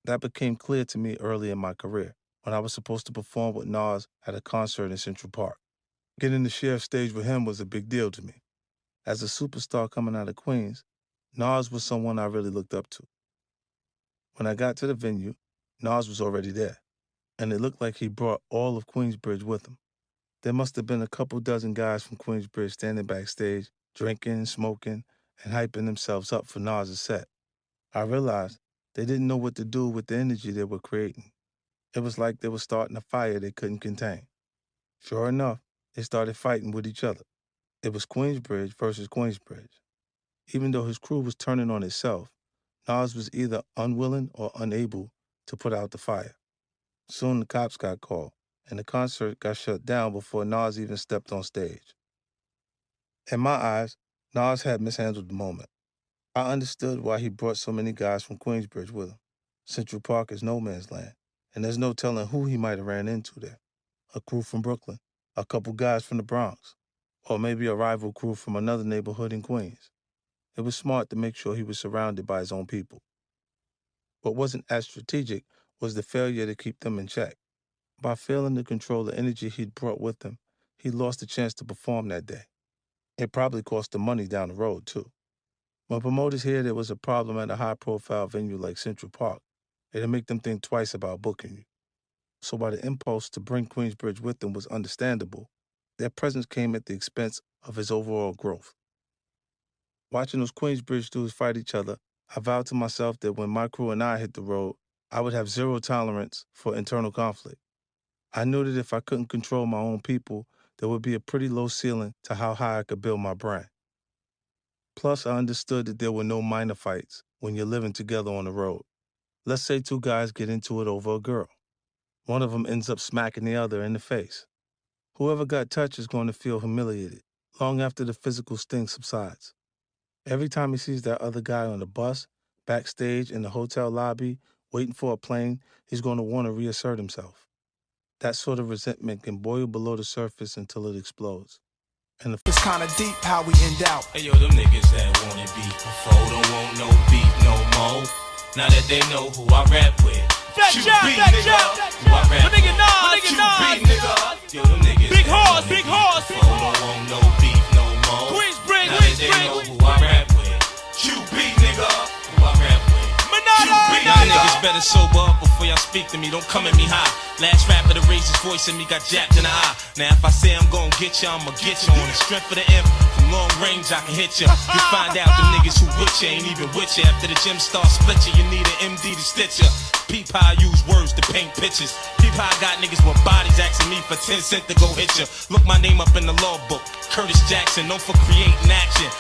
That became clear to me early in my career, when I was supposed to perform with Nas at a concert in Central Park. Getting to share stage with him was a big deal to me. As a superstar coming out of Queens, Nas was someone I really looked up to. When I got to the venue, Nas was already there, and it looked like he brought all of Queensbridge with him. There must have been a couple dozen guys from Queensbridge standing backstage, drinking, smoking, and hyping themselves up for Nas's set. I realized they didn't know what to do with the energy they were creating. It was like they were starting a fire they couldn't contain. Sure enough, they started fighting with each other. It was Queensbridge versus Queensbridge. Even though his crew was turning on itself, Nas was either unwilling or unable to put out the fire. Soon the cops got called, and the concert got shut down before Nas even stepped on stage. In my eyes, Nas had mishandled the moment. I understood why he brought so many guys from Queensbridge with him. Central Park is no man's land, and there's no telling who he might have ran into there. A crew from Brooklyn, a couple guys from the Bronx, or maybe a rival crew from another neighborhood in Queens. It was smart to make sure he was surrounded by his own people. What wasn't as strategic was the failure to keep them in check. By failing to control the energy he'd brought with him, he lost the chance to perform that day. It probably cost him money down the road, too. When promoters hear there was a problem at a high-profile venue like Central Park, it'll make them think twice about booking you. So while the impulse to bring Queensbridge with them was understandable, their presence came at the expense of his overall growth. Watching those Queensbridge dudes fight each other, I vowed to myself that when my crew and I hit the road, I would have zero tolerance for internal conflict. I knew that if I couldn't control my own people, there would be a pretty low ceiling to how high I could build my brand. Plus, I understood that there were no minor fights when you're living together on the road. Let's say two guys get into it over a girl. One of them ends up smacking the other in the face. Whoever got touched is going to feel humiliated long after the physical sting subsides. Every time he sees that other guy on the bus, backstage, in the hotel lobby, waiting for a plane, he's going to want to reassert himself. That sort of resentment can boil below the surface until it explodes. And it's kinda deep how we end out. Hey yo, them niggas that wanted beef before don't want no beef no more. Now that they know who I rap with. QB, nigga. Who I rap with. QB, nigga. Yo, them niggas Big horse, big horse. before don't want no beef no more. Queensbridge, now that they know who I rap with. QB, nigga. Who I rap with. Y'all niggas better sober up before y'all speak to me. Don't come at me high. Last rapper to raise his voice in me got jabbed in the eye. Now if I say I'm gon' get ya, I'ma get ya. On the strength of the imp, from long range I can hit ya. You find out them niggas who with ya ain't even with ya. After the gym starts split ya, you need an MD to stitch ya. Peep how I use words to paint pictures. Peep how I got niggas with bodies asking me for 10 cents to go hit ya. Look my name up in the law book, Curtis Jackson, known for creating action.